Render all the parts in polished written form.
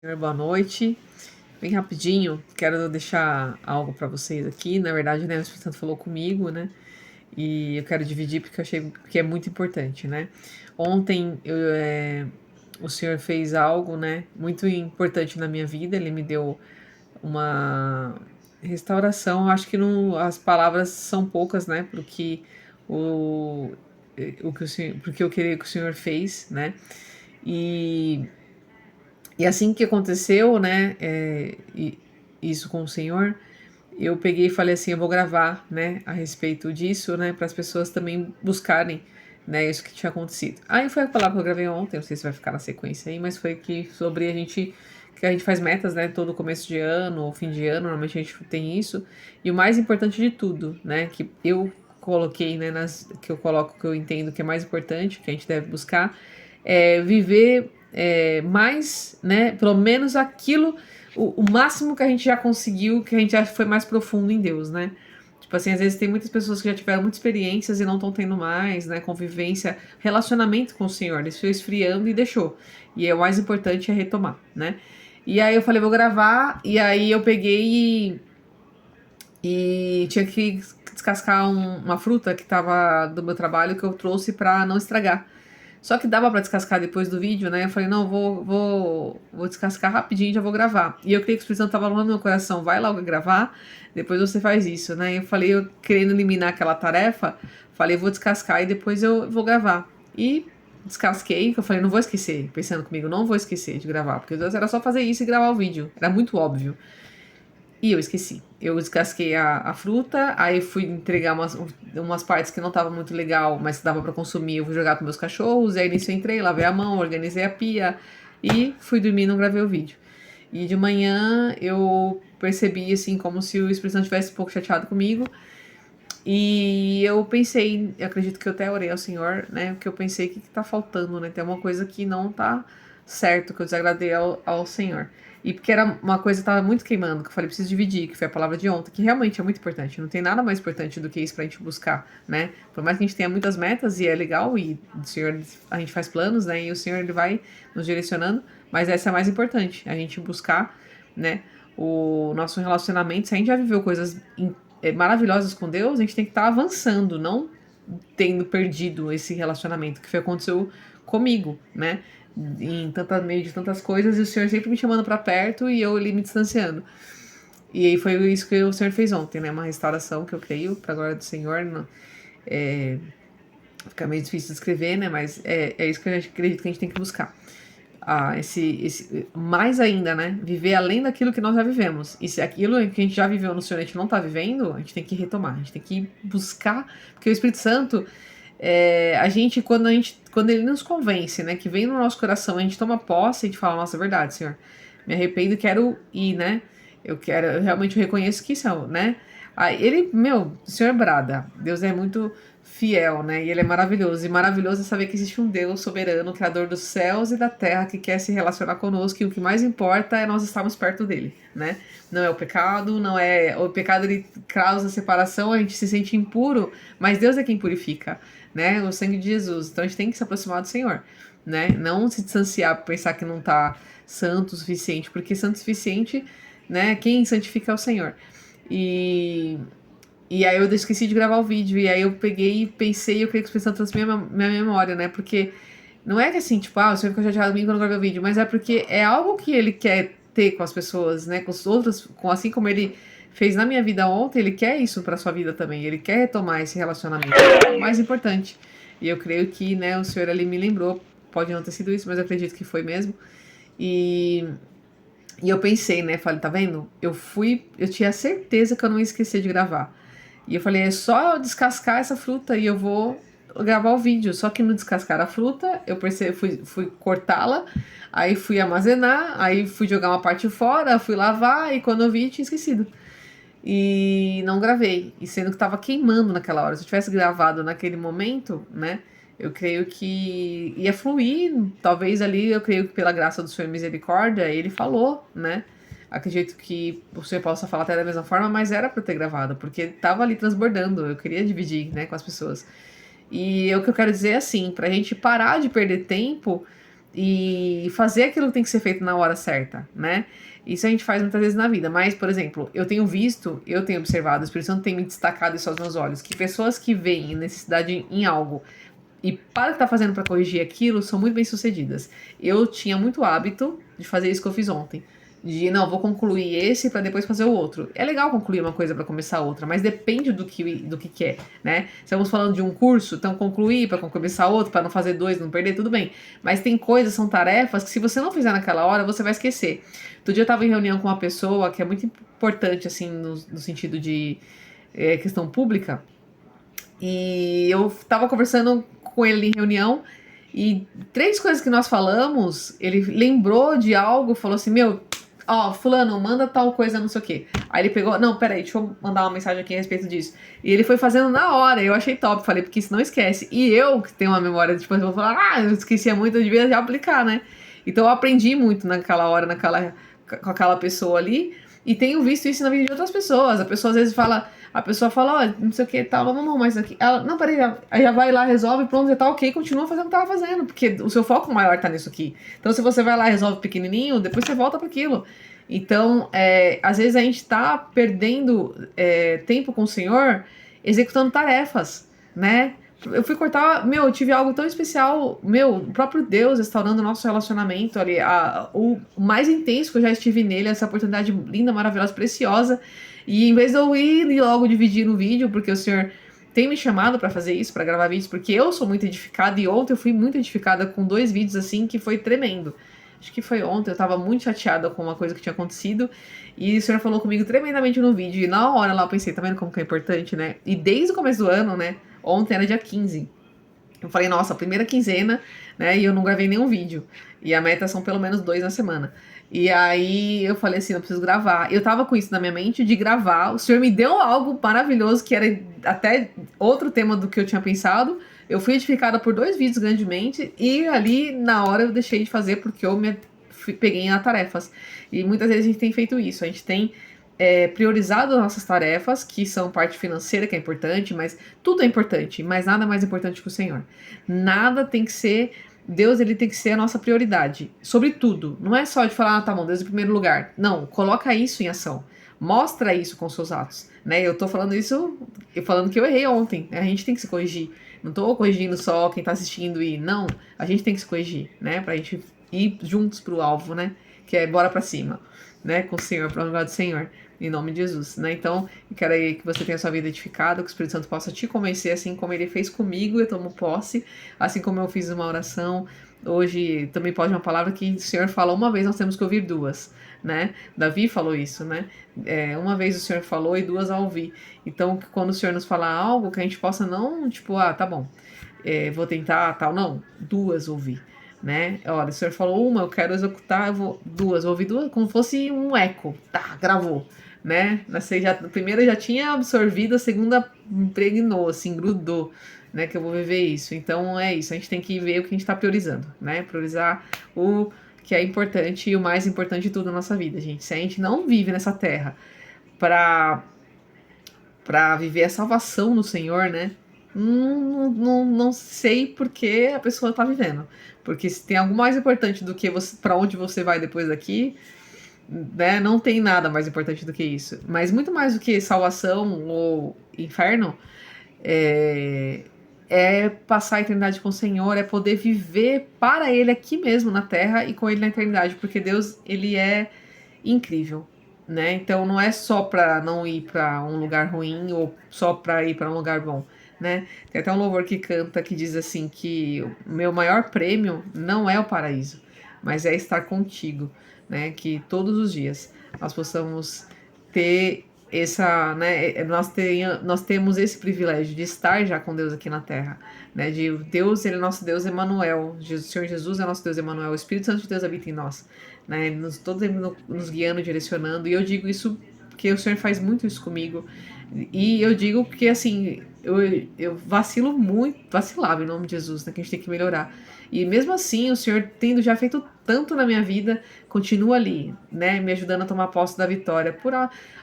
Senhor, boa noite. Bem rapidinho, quero deixar algo para vocês aqui. Na verdade, né, o Espírito Santo falou comigo, né? E eu quero dividir porque eu achei que é muito importante, né? Ontem o Senhor fez algo, né, muito importante na minha vida. Ele me deu uma restauração. Eu acho que não, as palavras são poucas, né, porque o, o que o Senhor, porque eu queria que o Senhor fez, né? E e assim que aconteceu, né, isso com o Senhor, eu peguei e falei assim, eu vou gravar, né, a respeito disso, né, para as pessoas também buscarem, né, isso que tinha acontecido. Aí foi a palavra que eu gravei ontem, não sei se vai ficar na sequência aí, mas foi que sobre que a gente faz metas, né, todo começo de ano ou fim de ano, normalmente a gente tem isso, e o mais importante de tudo, né, que eu coloquei, né, que eu coloco, que eu entendo que é mais importante, que a gente deve buscar, é viver mais, né? Pelo menos aquilo, o máximo que a gente já conseguiu, que a gente já foi mais profundo em Deus, né? Tipo assim, às vezes tem muitas pessoas que já tiveram muitas experiências e não estão tendo mais, né? Convivência, relacionamento com o Senhor. Ele foi esfriando e deixou. E é o mais importante é retomar, né? E aí eu falei, vou gravar. E aí eu peguei e tinha que descascar uma fruta que tava do meu trabalho que eu trouxe pra não estragar. Só que dava pra descascar depois do vídeo, né? Eu falei, não, vou descascar rapidinho e já vou gravar. E eu creio que o Espírito Santo tava falando no meu coração, vai logo gravar, depois você faz isso, né? Eu falei, eu querendo eliminar aquela tarefa, falei, vou descascar e depois eu vou gravar. E descasquei, que eu falei, não vou esquecer, pensando comigo, não vou esquecer de gravar, porque era só fazer isso e gravar o vídeo. Era muito óbvio. E eu esqueci. Eu descasquei a fruta, aí fui entregar umas partes que não tava muito legal, mas que dava para consumir, eu fui jogar com meus cachorros, e aí nisso eu entrei, lavei a mão, organizei a pia e fui dormir e não gravei o vídeo. E de manhã eu percebi, assim, como se o Espírito Santo estivesse um pouco chateado comigo, e eu pensei, eu acredito que eu até orei ao Senhor, né, porque eu pensei, o que tá faltando, né, tem uma coisa que não tá certo, que eu desagradei ao Senhor. E porque era uma coisa que tava muito queimando, que eu falei, preciso dividir, que foi a palavra de ontem, que realmente é muito importante. Não tem nada mais importante do que isso pra gente buscar, né? Por mais que a gente tenha muitas metas, e é legal, e o Senhor, a gente faz planos, né? E o Senhor, ele vai nos direcionando, mas essa é a mais importante, a gente buscar, né? O nosso relacionamento, se a gente já viveu coisas maravilhosas com Deus, a gente tem que estar avançando, não tendo perdido esse relacionamento, que foi o que aconteceu comigo, né? Em meio de tantas coisas, e o Senhor sempre me chamando para perto e eu ali me distanciando. E aí foi isso que o Senhor fez ontem, né? Uma restauração que eu creio, para a glória do Senhor. É, fica meio difícil de escrever, né? Mas é isso que eu acredito que a gente tem que buscar. Mais ainda, né? Viver além daquilo que nós já vivemos. E se aquilo que a gente já viveu no Senhor a gente não tá vivendo, a gente tem que retomar, a gente tem que buscar, porque o Espírito Santo, quando ele nos convence, né, que vem no nosso coração, a gente toma posse, a gente fala, nossa, é verdade, Senhor, me arrependo e quero ir, né, eu realmente reconheço que isso, né, aí ele, meu, o Senhor brada, Deus é muito fiel, né, e ele é maravilhoso, e maravilhoso é saber que existe um Deus soberano, criador dos céus e da terra, que quer se relacionar conosco, e o que mais importa é nós estarmos perto dele, né, não é o pecado, não é, o pecado ele causa separação, a gente se sente impuro, mas Deus é quem purifica, né? O sangue de Jesus. Então a gente tem que se aproximar do Senhor, né? Não se distanciar, pensar que não tá santo o suficiente, porque santo o suficiente, né? Quem santifica é o Senhor. E e aí eu esqueci de gravar o vídeo, e aí eu peguei e pensei, eu queria que o Espírito Santo trouxe minha memória, né? Porque não é que assim, tipo, o Senhor ficou chateado comigo quando eu gravei o vídeo, mas é porque é algo que ele quer ter com as pessoas, né? Com os outros, assim como ele fez na minha vida ontem, ele quer isso pra sua vida também. Ele quer retomar esse relacionamento. É o mais importante. E eu creio que, né, o Senhor ali me lembrou, pode não ter sido isso, mas eu acredito que foi mesmo. E, e eu pensei, né? Falei, tá vendo? Eu tinha certeza que eu não ia esquecer de gravar. E eu falei, é só eu descascar essa fruta e eu vou gravar o vídeo. Só que no descascar a fruta, eu percebi, fui cortá-la, aí fui armazenar, aí fui jogar uma parte fora, fui lavar, e quando eu vi, tinha esquecido. E não gravei. E sendo que tava queimando naquela hora. Se eu tivesse gravado naquele momento, né? Eu creio que ia fluir. Talvez ali, eu creio que pela graça do Senhor e misericórdia, ele falou, né? Acredito que o Senhor possa falar até da mesma forma, mas era para ter gravado, porque tava ali transbordando. Eu queria dividir, né, com as pessoas. E o que eu quero dizer é assim, pra gente parar de perder tempo e fazer aquilo que tem que ser feito na hora certa, né? Isso a gente faz muitas vezes na vida, mas, por exemplo, eu tenho observado, o Espírito Santo tem me destacado isso aos meus olhos, que pessoas que veem necessidade em algo e para o que tá fazendo para corrigir aquilo são muito bem sucedidas. Eu tinha muito hábito de fazer isso que eu fiz ontem. De, não, vou concluir esse para depois fazer o outro. É legal concluir uma coisa para começar outra, mas depende do que é, né? Estamos falando de um curso, então concluir para começar outro, para não fazer dois, não perder, tudo bem. Mas tem coisas, são tarefas que se você não fizer naquela hora, você vai esquecer. Outro dia eu estava em reunião com uma pessoa que é muito importante, assim, no sentido de questão pública, e eu tava conversando com ele em reunião e três coisas que nós falamos, ele lembrou de algo, falou assim, meu, ó, fulano, manda tal coisa, não sei o quê. Aí ele pegou, não, peraí, deixa eu mandar uma mensagem aqui a respeito disso. E ele foi fazendo na hora, eu achei top, falei, porque isso não esquece. E eu, que tenho uma memória, tipo, eu vou falar, eu esquecia muito, eu devia já aplicar, né? Então eu aprendi muito naquela hora, com aquela pessoa ali, e tenho visto isso na vida de outras pessoas. A pessoa fala, ó, não sei o que, tal, não, mas aqui. Ela, não, peraí, aí já vai lá, resolve, pronto, já tá ok, continua fazendo o que tava fazendo, porque o seu foco maior tá nisso aqui. Então, se você vai lá e resolve pequenininho, depois você volta para aquilo. Então, às vezes a gente tá perdendo tempo com o Senhor executando tarefas, né? Eu fui cortar, eu tive algo tão especial, o próprio Deus restaurando o nosso relacionamento ali, o mais intenso que eu já estive nele, essa oportunidade linda, maravilhosa, preciosa. E em vez de eu ir logo dividir no vídeo, porque o Senhor tem me chamado para fazer isso, para gravar vídeos, porque eu sou muito edificada, e ontem eu fui muito edificada com 2 vídeos assim que foi tremendo. Acho que foi ontem, eu tava muito chateada com uma coisa que tinha acontecido, e o Senhor falou comigo tremendamente no vídeo, e na hora lá eu pensei, tá vendo como que é importante, né? E desde o começo do ano, né? Ontem era dia 15. Eu falei, nossa, a primeira quinzena, né? E eu não gravei nenhum vídeo. E a meta são pelo menos 2 na semana. E aí eu falei assim, eu preciso gravar. Eu tava com isso na minha mente de gravar. O Senhor me deu algo maravilhoso, que era até outro tema do que eu tinha pensado. Eu fui edificada por 2 vídeos grandemente. E ali, na hora, eu deixei de fazer porque eu me peguei em tarefas. E muitas vezes a gente tem feito isso. A gente tem priorizado as nossas tarefas, que são parte financeira, que é importante, mas tudo é importante, mas nada mais importante que o Senhor. Nada tem que ser, Deus ele tem que ser a nossa prioridade, sobre tudo. Não é só de falar, tá bom, Deus em primeiro lugar. Não, coloca isso em ação. Mostra isso com seus atos, né? Eu tô falando isso, falando que eu errei ontem, né? A gente tem que se corrigir. Não tô corrigindo só quem tá assistindo e não, a gente tem que se corrigir, né? Pra gente ir juntos pro alvo, né? Que é bora pra cima, né? Com o Senhor, pra lugar do Senhor. Em nome de Jesus, né? Então, eu quero aí que você tenha sua vida edificada, que o Espírito Santo possa te convencer, assim como ele fez comigo, eu tomo posse, assim como eu fiz uma oração. Hoje também pode uma palavra que o Senhor fala uma vez, nós temos que ouvir 2, né? Davi falou isso, né? Uma vez o Senhor falou e 2 a ouvir. Então, quando o Senhor nos falar algo, que a gente possa não, tipo, tá bom, vou tentar, tal, não, 2 ouvir. Né? Olha, o Senhor falou uma, eu quero executar, eu vou 2, vou ouvir 2, como fosse um eco, tá, gravou, né? A primeira já tinha absorvido, a segunda impregnou, assim, grudou, né? Que eu vou viver isso. Então é isso, a gente tem que ver o que a gente está priorizando, né? Priorizar o que é importante e o mais importante de tudo na nossa vida, gente. Se a gente não vive nessa terra para viver a salvação no Senhor, né? Não sei por que a pessoa está vivendo. Porque se tem algo mais importante do que para onde você vai depois daqui, né? Não tem nada mais importante do que isso. Mas muito mais do que salvação ou inferno, é passar a eternidade com o Senhor, é poder viver para Ele aqui mesmo na terra e com Ele na eternidade, porque Deus, Ele é incrível, né? Então não é só para não ir para um lugar ruim ou só para ir para um lugar bom, né? Tem até um louvor que canta que diz assim que o meu maior prêmio não é o paraíso, mas é estar contigo, né? Que todos os dias nós possamos ter né? Nós temos esse privilégio de estar já com Deus aqui na Terra, né? De Deus, Ele é nosso Deus Emanuel, o Senhor Jesus é nosso Deus Emanuel, o Espírito Santo de Deus habita em nós, né? Todo tempo nos guiando, direcionando, e eu digo isso porque o Senhor faz muito isso comigo, e eu digo que assim, eu vacilava em nome de Jesus, né? Que a gente tem que melhorar. E mesmo assim, o Senhor tendo já feito tanto na minha vida, continua ali, né, me ajudando a tomar posse da vitória, por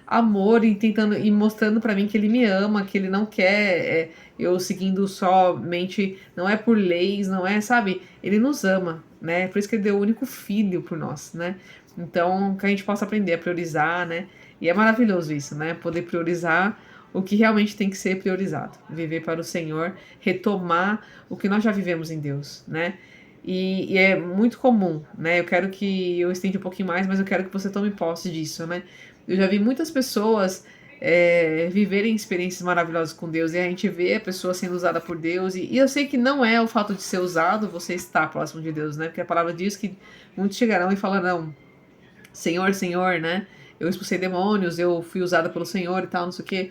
amor e tentando e mostrando para mim que ele me ama, que ele não quer eu seguindo somente, não é por leis, não é, sabe? Ele nos ama, né? Por isso que ele deu o único filho por nós, né? Então, que a gente possa aprender a priorizar, né? E é maravilhoso isso, né? Poder priorizar o que realmente tem que ser priorizado. Viver para o Senhor, retomar o que nós já vivemos em Deus, né? E é muito comum, né? Eu quero que eu estenda um pouquinho mais, mas eu quero que você tome posse disso, né? Eu já vi muitas pessoas viverem experiências maravilhosas com Deus e a gente vê a pessoa sendo usada por Deus. E eu sei que não é o fato de ser usado você estar próximo de Deus, né? Porque a palavra diz que muitos chegarão e falarão: Senhor, Senhor, né? Eu expulsei demônios, eu fui usada pelo Senhor e tal, não sei o quê.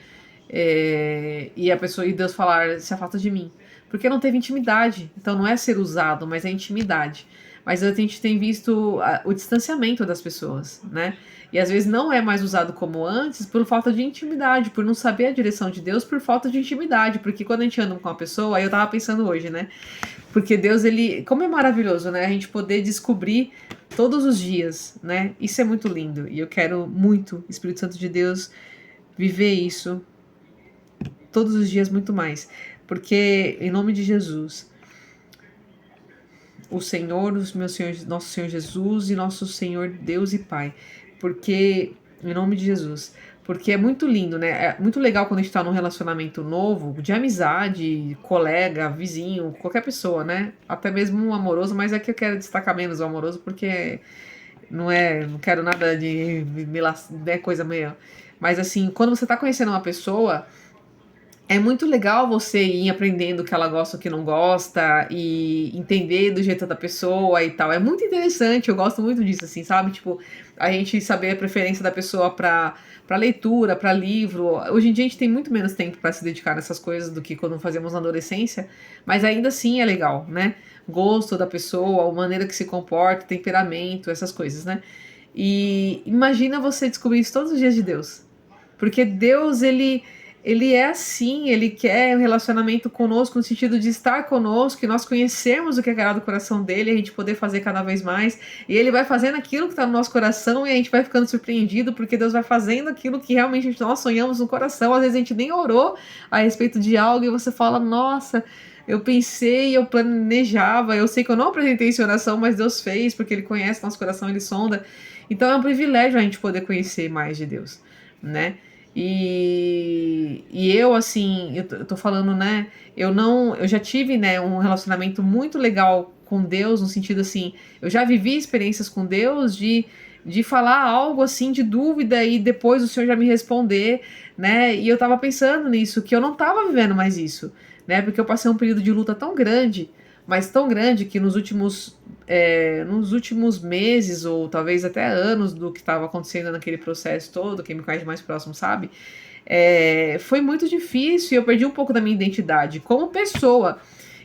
E a pessoa e Deus falar, se afasta de mim. Porque não teve intimidade. Então não é ser usado, mas é intimidade. Mas a gente tem visto o distanciamento das pessoas, né? E às vezes não é mais usado como antes por falta de intimidade, por não saber a direção de Deus, por falta de intimidade. Porque quando a gente anda com uma pessoa, aí eu tava pensando hoje, né? Porque Deus, ele, como é maravilhoso, né? A gente poder descobrir todos os dias, né? Isso é muito lindo. E eu quero muito, Espírito Santo de Deus, viver isso todos os dias muito mais. Porque, em nome de Jesus, o Senhor, nosso Senhor Jesus e nosso Senhor Deus e Pai. Porque, em nome de Jesus, porque é muito lindo, né? É muito legal quando a gente tá num relacionamento novo, de amizade, colega, vizinho, qualquer pessoa, né? Até mesmo um amoroso, mas é que eu quero destacar menos o amoroso, porque não quero nada de coisa meio. Mas assim, quando você tá conhecendo uma pessoa, é muito legal você ir aprendendo o que ela gosta, o que não gosta, e entender do jeito da pessoa e tal. É muito interessante, eu gosto muito disso, assim, sabe? Tipo, a gente saber a preferência da pessoa pra leitura, pra livro. Hoje em dia a gente tem muito menos tempo pra se dedicar nessas coisas do que quando fazíamos na adolescência, mas ainda assim é legal, né? Gosto da pessoa, a maneira que se comporta, temperamento, essas coisas, né? E imagina você descobrir isso todos os dias de Deus. Porque Deus, ele é assim, ele quer um relacionamento conosco no sentido de estar conosco, que nós conhecemos o que é agrado do coração dele, a gente poder fazer cada vez mais, e ele vai fazendo aquilo que está no nosso coração e a gente vai ficando surpreendido, porque Deus vai fazendo aquilo que realmente nós sonhamos no coração. Às vezes a gente nem orou a respeito de algo e você fala, nossa, eu pensei, eu planejava, eu sei que eu não apresentei isso em oração, mas Deus fez, porque ele conhece nosso coração, ele sonda. Então é um privilégio a gente poder conhecer mais de Deus, né? E eu, assim, eu tô falando, né? Eu já tive, né, um relacionamento muito legal com Deus, no sentido assim, eu já vivi experiências com Deus de falar algo assim de dúvida e depois o Senhor já me responder, né? E eu tava pensando nisso, que eu não tava vivendo mais isso, né? Porque eu passei um período de luta tão grande, mas tão grande que nos últimos meses, ou talvez até anos do que estava acontecendo naquele processo todo, quem me conhece mais próximo sabe, foi muito difícil e eu perdi um pouco da minha identidade como pessoa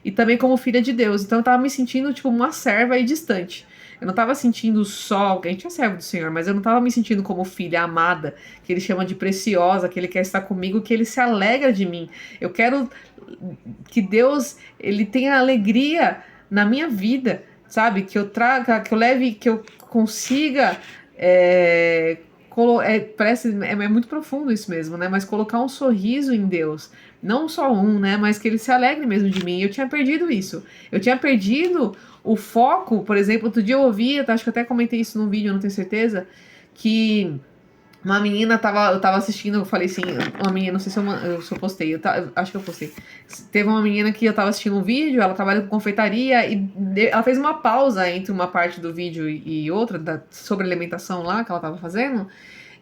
e também como filha de Deus. Então eu tava me sentindo tipo uma serva e distante. Eu não tava sentindo só, a gente é servo do Senhor, mas eu não tava me sentindo como filha amada, que ele chama de preciosa, que ele quer estar comigo, que ele se alegra de mim. Eu quero que Deus, ele tenha alegria na minha vida, sabe? Que eu traga, que eu leve, que eu consiga. É muito profundo isso mesmo, né? Mas colocar um sorriso em Deus, não só um, né? Mas que ele se alegre mesmo de mim. Eu tinha perdido isso. Eu tinha perdido o foco, por exemplo, outro dia eu ouvi, acho que eu até comentei isso num vídeo, eu não tenho certeza, que uma menina eu tava assistindo, eu falei assim, uma menina, não sei se eu postei, eu acho que eu postei. Teve uma menina que eu tava assistindo um vídeo, ela trabalha com confeitaria e ela fez uma pausa entre uma parte do vídeo e outra, sobre alimentação lá que ela tava fazendo,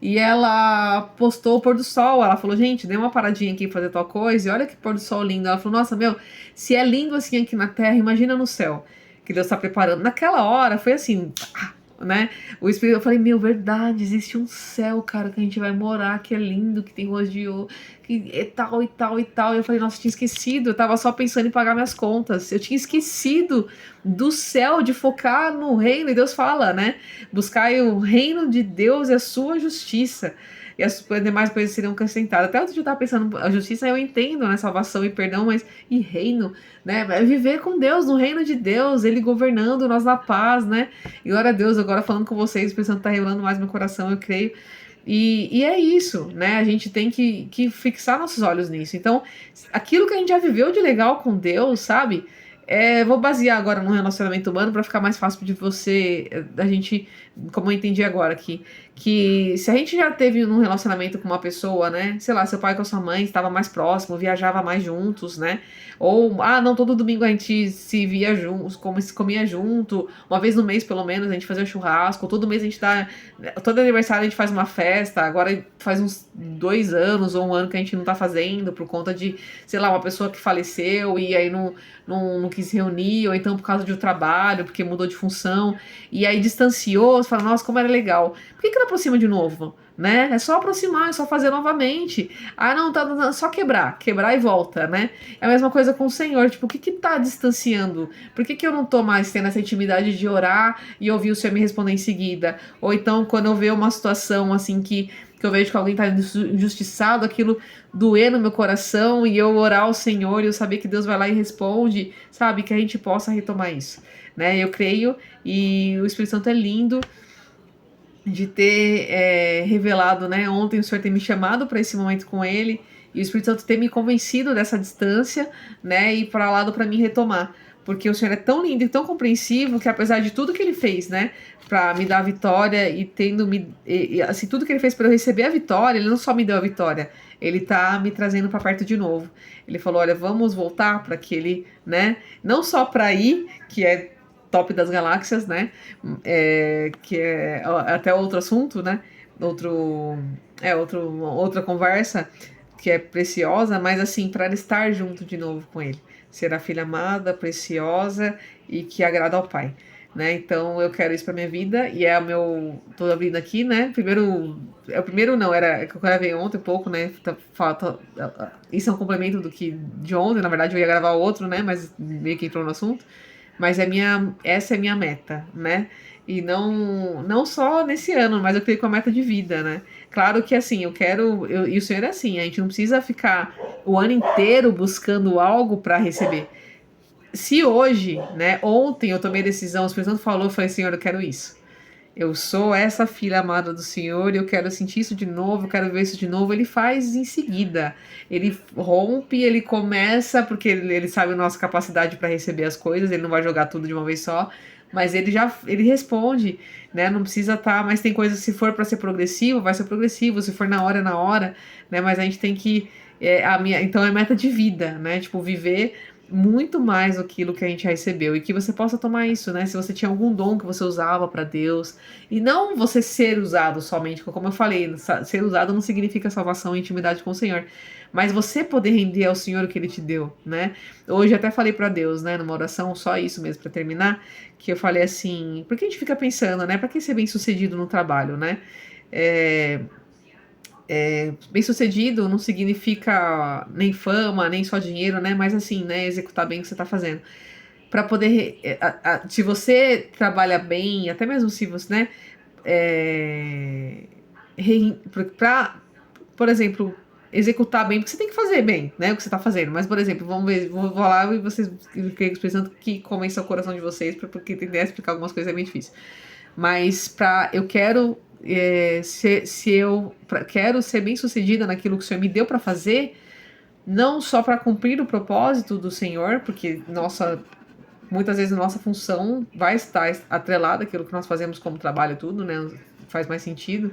e ela postou o pôr do sol. Ela falou, gente, dê uma paradinha aqui pra fazer tal coisa, e olha que pôr do sol lindo. Ela falou, nossa, meu, se é lindo assim aqui na terra, imagina no céu, que Deus tá preparando. Naquela hora, foi assim, né? O Espírito, eu falei, meu, verdade, existe um céu, cara, que a gente vai morar, que é lindo, que tem ruas de ouro, e tal, e tal, e tal. E eu falei, nossa, eu tinha esquecido, eu tava só pensando em pagar minhas contas. Eu tinha esquecido do céu, de focar no reino. E Deus fala, né? Buscai o reino de Deus e a sua justiça. E as demais coisas serão acrescentadas. Até outro dia eu tava pensando, a justiça eu entendo, né? Salvação e perdão, mas e reino, né? É viver com Deus, no reino de Deus, Ele governando, nós na paz, né? E glória a Deus, agora falando com vocês, pensando que tá revelando mais meu coração, eu creio. E é isso, né? A gente tem que fixar nossos olhos nisso. Então, aquilo que a gente já viveu de legal com Deus, sabe? Vou basear agora no relacionamento humano para ficar mais fácil de você, da gente, como eu entendi agora aqui, que se a gente já teve um relacionamento com uma pessoa, né? Sei lá, seu pai com a sua mãe estava mais próximo, viajava mais juntos, né? Ou, não, todo domingo a gente se via juntos, comia junto, uma vez no mês pelo menos a gente fazia churrasco, todo mês a gente dá, todo aniversário a gente faz uma festa, agora faz uns 2 anos ou um ano que a gente não tá fazendo por conta de, sei lá, uma pessoa que faleceu e aí não quis se reunir, ou então por causa de um trabalho, porque mudou de função, e aí distanciou, você fala, nossa, como era legal. Por que não aproxima de novo? Né? É só aproximar, é só fazer novamente. Não, tá só quebrar e volta, né? É a mesma coisa com o Senhor, tipo, o que tá distanciando? Por que eu não tô mais tendo essa intimidade de orar e ouvir o Senhor me responder em seguida? Ou então, quando eu vejo uma situação assim que eu vejo que alguém tá injustiçado, aquilo doer no meu coração e eu orar ao Senhor e eu saber que Deus vai lá e responde, sabe? Que a gente possa retomar isso, né? Eu creio e o Espírito Santo é lindo de ter revelado, né? Ontem o Senhor ter me chamado para esse momento com Ele e o Espírito Santo ter me convencido dessa distância, né? E para lá para mim retomar, porque o Senhor é tão lindo e tão compreensivo que apesar de tudo que Ele fez, né? Para me dar a vitória e assim tudo que Ele fez para eu receber a vitória, Ele não só me deu a vitória, Ele tá me trazendo para perto de novo. Ele falou, olha, vamos voltar para aquele, né? Não só para ir, que é top das galáxias, né? Que é até outro assunto, né? Outra conversa que é preciosa, mas assim, para estar junto de novo com ele. Ser a filha amada, preciosa e que agrada ao Pai. Né? Então eu quero isso pra minha vida e é o meu. Tô abrindo aqui, né? Primeiro não, era que eu gravei ontem um pouco, né? Falta. Isso é um complemento do que de ontem, na verdade eu ia gravar outro, né? Mas meio que entrou no assunto. Mas essa é a minha meta, né? E não só nesse ano, mas eu creio com a meta de vida, né? Claro que assim, e o Senhor é assim, a gente não precisa ficar o ano inteiro buscando algo para receber. Se hoje, né, ontem eu tomei decisão, o Espírito Santo falou, eu falei, Senhor, eu quero isso. Eu sou essa filha amada do Senhor, eu quero sentir isso de novo, eu quero ver isso de novo. Ele faz em seguida. Ele rompe, ele começa, porque ele sabe a nossa capacidade para receber as coisas, ele não vai jogar tudo de uma vez só, mas ele responde, né? Não precisa estar, mas tem coisas, se for para ser progressivo, vai ser progressivo, se for na hora, é na hora, né? Mas a gente tem que. Então é meta de vida, né? Tipo, viver muito mais aquilo que a gente recebeu e que você possa tomar isso, né? Se você tinha algum dom que você usava para Deus e não você ser usado somente, como eu falei, ser usado não significa salvação e intimidade com o Senhor, mas você poder render ao Senhor o que Ele te deu, né? Hoje até falei para Deus, né, numa oração, só isso mesmo para terminar, que eu falei assim, porque a gente fica pensando, né? Para que ser bem sucedido no trabalho, né? Bem-sucedido não significa nem fama, nem só dinheiro, né? Mas assim, né? Executar bem o que você está fazendo. Para poder. Se você trabalha bem, até mesmo se você, né? Para, por exemplo, executar bem, porque você tem que fazer bem, né? O que você está fazendo. Mas, por exemplo, vamos ver, vou lá e vocês fiquem pensando que começa o coração de vocês, porque tentar explicar algumas coisas é bem difícil. Mas eu quero quero ser bem sucedida naquilo que o Senhor me deu para fazer, não só para cumprir o propósito do Senhor, porque muitas vezes a nossa função vai estar atrelada àquilo que nós fazemos como trabalho, tudo, né? Faz mais sentido,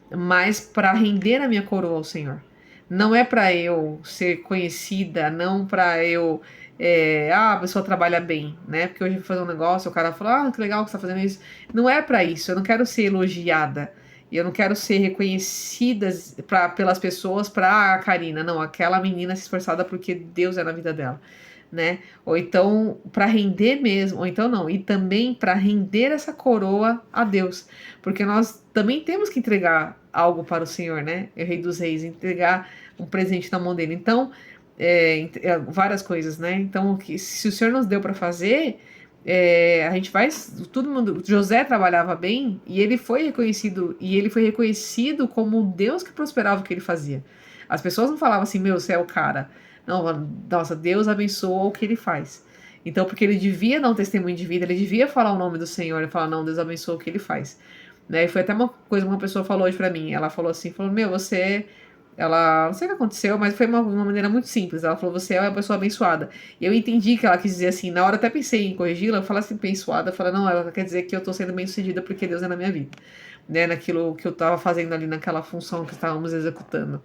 mas para render a minha coroa ao Senhor. Não é para eu ser conhecida, não para eu. A pessoa trabalha bem, né? Porque hoje eu vou fazer um negócio, o cara fala, que legal que você tá fazendo isso. Não é para isso, eu não quero ser elogiada. Eu não quero ser reconhecida pelas pessoas para a Karina, não, aquela menina se esforçada porque Deus é na vida dela. né? Ou então para render mesmo, ou então não, e também para render essa coroa a Deus, porque nós também temos que entregar algo para o Senhor, né? O Rei dos Reis, entregar um presente na mão dele. Então, várias coisas, né? Então, se o Senhor nos deu para fazer, a gente faz, todo mundo. José trabalhava bem e ele foi reconhecido como o Deus que prosperava o que ele fazia. As pessoas não falavam assim, meu, você é o cara. Não, nossa, Deus abençoa o que ele faz. Então, porque ele devia dar um testemunho de vida, ele devia falar o nome do Senhor e falar, não, Deus abençoa o que ele faz. Né? E foi até uma coisa que uma pessoa falou hoje pra mim. Ela falou assim, meu, você. Ela, não sei o que aconteceu, mas foi uma maneira muito simples. Ela falou, você é uma pessoa abençoada. E eu entendi que ela quis dizer assim, na hora até pensei em corrigi-la, eu falei assim, abençoada, eu falei, não, ela quer dizer que eu tô sendo bem sucedida porque Deus é na minha vida. Né? Naquilo que eu tava fazendo ali, naquela função que estávamos executando.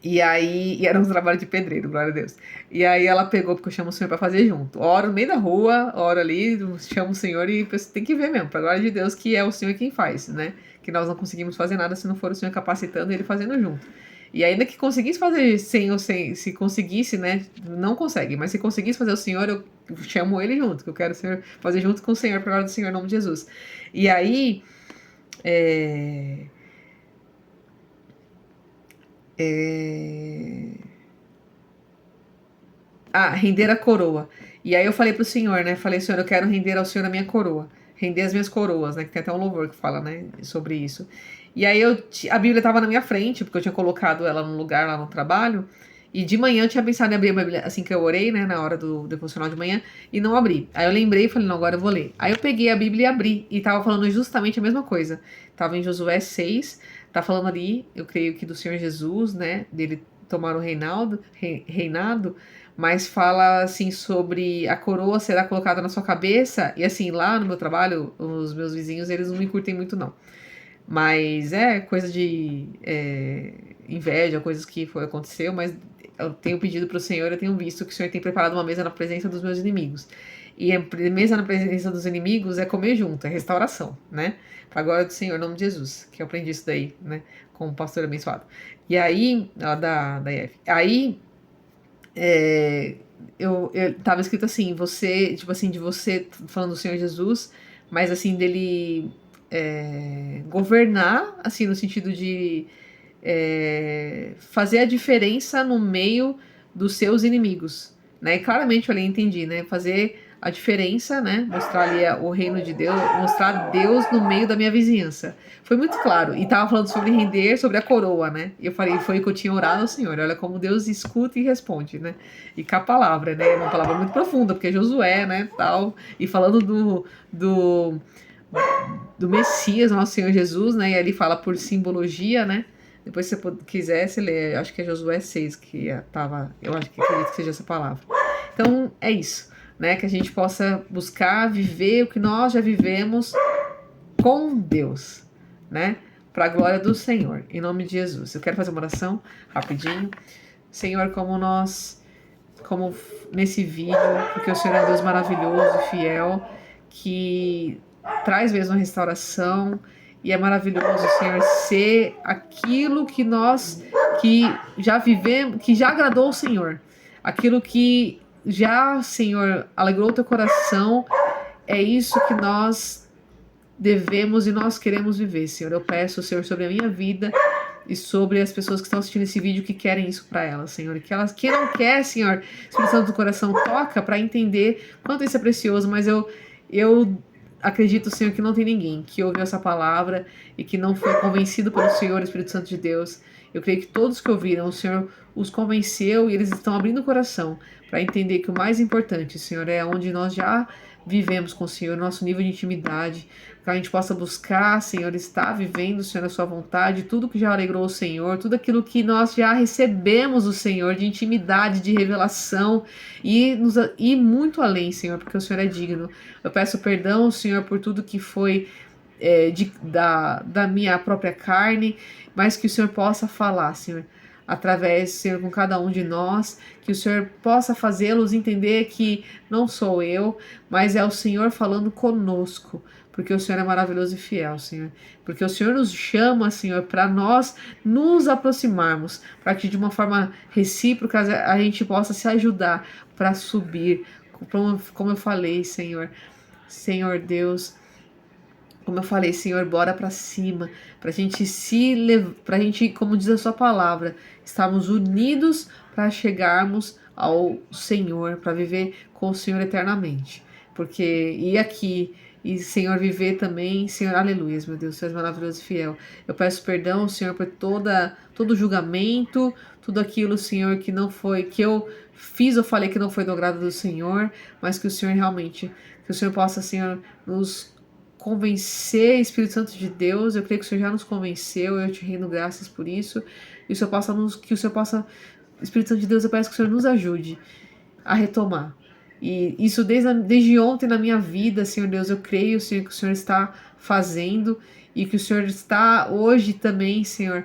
E aí, e era um trabalho de pedreiro, glória a Deus. E aí ela pegou, porque eu chamo o Senhor pra fazer junto. Oro no meio da rua, oro ali, chamo o Senhor e tem que ver mesmo, pra glória de Deus, que é o Senhor quem faz, né? Que nós não conseguimos fazer nada se não for o Senhor capacitando e ele fazendo junto. E ainda que conseguisse fazer sem ou sem, se conseguisse, né? Não consegue, mas se conseguisse fazer o Senhor, eu chamo ele junto, que eu quero o Senhor, fazer junto com o Senhor, pra glória do Senhor, em nome de Jesus. E aí, é, é, render a coroa. E aí eu falei pro Senhor, né? Falei, Senhor, eu quero render ao Senhor a minha coroa. Render as minhas coroas, né? Que tem até um louvor que fala, né? Sobre isso. E aí a Bíblia tava na minha frente, porque eu tinha colocado ela num lugar lá no trabalho. E de manhã eu tinha pensado em abrir a Bíblia assim que eu orei, né? Na hora do devocional de manhã. E não abri. Aí eu lembrei e falei, não, agora eu vou ler. Aí eu peguei a Bíblia e abri. E tava falando justamente a mesma coisa. Tava em Josué 6. Tá falando ali, eu creio que do Senhor Jesus, né? Dele tomar o reinado, mas fala assim sobre a coroa será colocada na sua cabeça, e assim, lá no meu trabalho, os meus vizinhos, eles não me curtem muito não, mas é coisa de inveja, coisas que aconteceu, mas eu tenho pedido para o Senhor, eu tenho visto que o Senhor tem preparado uma mesa na presença dos meus inimigos, e a mesa na presença dos inimigos é comer junto, é restauração, né, para a glória do Senhor, em nome de Jesus, que eu aprendi isso daí, né, com o pastor abençoado. E aí, da IF, aí é, eu tava escrito assim, você, tipo assim, de você falando do Senhor Jesus, mas assim, dele governar, assim, no sentido de fazer a diferença no meio dos seus inimigos, né? E claramente eu ali entendi, né? Fazer a diferença, né? Mostrar ali o reino de Deus, mostrar Deus no meio da minha vizinhança. Foi muito claro. E tava falando sobre render, sobre a coroa, né? E eu falei, foi o que eu tinha orado ao Senhor. Olha como Deus escuta e responde, né? E com a palavra, né? Uma palavra muito profunda, porque é Josué, né? Tal. E falando do Messias, nosso Senhor Jesus, né? E ali fala por simbologia, né? Depois, se você quiser, você lê, acho que é Josué 6 que tava, eu acho que acredito que seja essa palavra. Então, é isso, né? Que a gente possa buscar viver o que nós já vivemos com Deus, né? Para a glória do Senhor, em nome de Jesus. Eu quero fazer uma oração rapidinho. Senhor, como nesse vídeo, porque o Senhor é um Deus maravilhoso e fiel, que traz mesmo a restauração, e é maravilhoso, Senhor, ser aquilo que já vivemos, que já agradou o Senhor, aquilo que já, Senhor, alegrou o teu coração, é isso que nós devemos e nós queremos viver, Senhor. Eu peço, Senhor, sobre a minha vida e sobre as pessoas que estão assistindo esse vídeo que querem isso para elas, Senhor. E que elas que não quer, Senhor, Espírito Santo do coração, toca para entender quanto isso é precioso, mas eu acredito, Senhor, que não tem ninguém que ouviu essa palavra e que não foi convencido pelo Senhor, Espírito Santo de Deus. Eu creio que todos que ouviram, o Senhor os convenceu e eles estão abrindo o coração para entender que o mais importante, Senhor, é onde nós já vivemos com o Senhor, nosso nível de intimidade, que a gente possa buscar, Senhor, estar vivendo, Senhor, a sua vontade, tudo que já alegrou o Senhor, tudo aquilo que nós já recebemos do Senhor, de intimidade, de revelação, e muito além, Senhor, porque o Senhor é digno. Eu peço perdão, Senhor, por tudo que foi da minha própria carne, mas que o Senhor possa falar, Senhor, através, Senhor, com cada um de nós, que o Senhor possa fazê-los entender que não sou eu, mas é o Senhor falando conosco, porque o Senhor é maravilhoso e fiel, Senhor. Porque o Senhor nos chama, Senhor, para nós nos aproximarmos, para que de uma forma recíproca a gente possa se ajudar para subir. Como eu falei, Senhor. Senhor Deus, como eu falei, Senhor, bora para cima, para a gente para a gente, como diz a sua palavra, estarmos unidos para chegarmos ao Senhor, para viver com o Senhor eternamente. Porque e aqui e Senhor viver também, Senhor, aleluia, meu Deus, Tu és maravilhoso e fiel. Eu peço perdão, Senhor, por todo julgamento, tudo aquilo, Senhor, que não foi, que eu fiz ou falei que não foi do agrado do Senhor, mas que o Senhor realmente, que o Senhor possa, Senhor, nos convencer, Espírito Santo de Deus. Eu creio que o Senhor já nos convenceu, eu te rendo graças por isso. E que o Senhor possa, Espírito Santo de Deus, eu peço que o Senhor nos ajude a retomar. E isso desde ontem na minha vida, Senhor Deus, eu creio, Senhor, que o Senhor está fazendo e que o Senhor está hoje também, Senhor,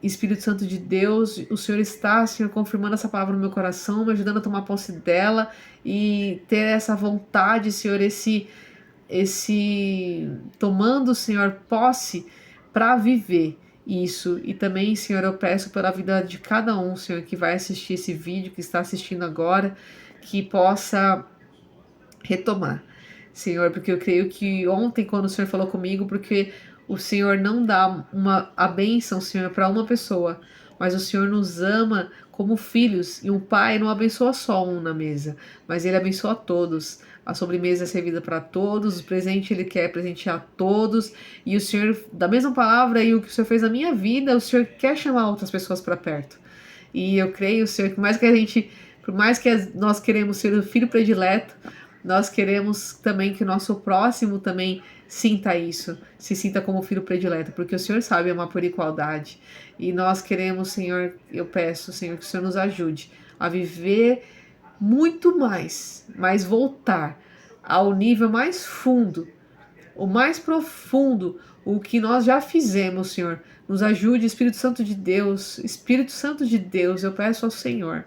Espírito Santo de Deus, o Senhor está, Senhor, confirmando essa palavra no meu coração, me ajudando a tomar posse dela e ter essa vontade, Senhor, esse tomando, Senhor, posse para viver isso. E também, Senhor, eu peço pela vida de cada um, Senhor, que vai assistir esse vídeo, que está assistindo agora, que possa retomar, Senhor, porque eu creio que ontem, quando o Senhor falou comigo, porque o Senhor não dá a bênção, Senhor, para uma pessoa, mas o Senhor nos ama como filhos, e um pai não abençoa só um na mesa, mas ele abençoa todos. A sobremesa é servida para todos, o presente ele quer presentear todos, e o Senhor, da mesma palavra e o que o Senhor fez na minha vida, o Senhor quer chamar outras pessoas para perto. E eu creio, Senhor, que por mais que nós queremos ser o filho predileto, nós queremos também que o nosso próximo também sinta isso, se sinta como filho predileto, porque o Senhor sabe amar por igualdade. E nós queremos, Senhor, eu peço, Senhor, que o Senhor nos ajude a viver muito mais, mas voltar ao nível mais fundo, o mais profundo, o que nós já fizemos, Senhor. Nos ajude, Espírito Santo de Deus, eu peço ao Senhor,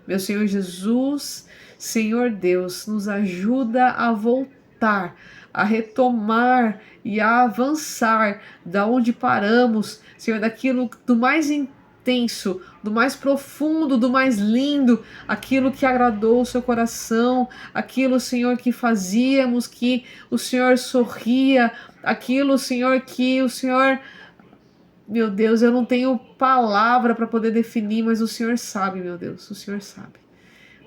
meu Senhor Jesus, Senhor Deus, nos ajuda a voltar, a retomar e a avançar da onde paramos, Senhor, daquilo do mais intenso, do mais profundo, do mais lindo, aquilo que agradou o seu coração, aquilo, Senhor, que fazíamos, que o Senhor sorria, aquilo, Senhor, que o Senhor... Meu Deus, eu não tenho palavra para poder definir, mas o Senhor sabe, meu Deus, o Senhor sabe.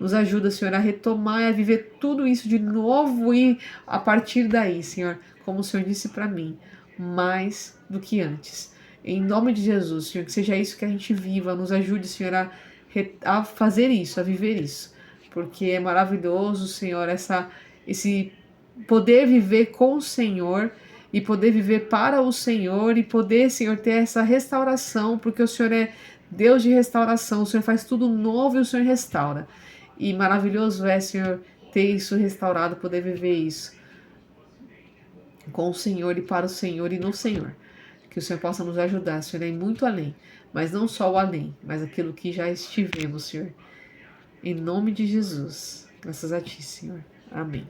Nos ajuda, Senhor, a retomar e a viver tudo isso de novo e a partir daí, Senhor, como o Senhor disse para mim, mais do que antes. Em nome de Jesus, Senhor, que seja isso que a gente viva, nos ajude, Senhor, a fazer isso, a viver isso, porque é maravilhoso, Senhor, esse poder viver com o Senhor e poder viver para o Senhor e poder, Senhor, ter essa restauração, porque o Senhor é Deus de restauração, o Senhor faz tudo novo e o Senhor restaura. E maravilhoso é, Senhor, ter isso restaurado, poder viver isso com o Senhor e para o Senhor e no Senhor. Que o Senhor possa nos ajudar, Senhor, a ir muito além, mas não só o além, mas aquilo que já estivemos, Senhor. Em nome de Jesus, graças a Ti, Senhor. Amém.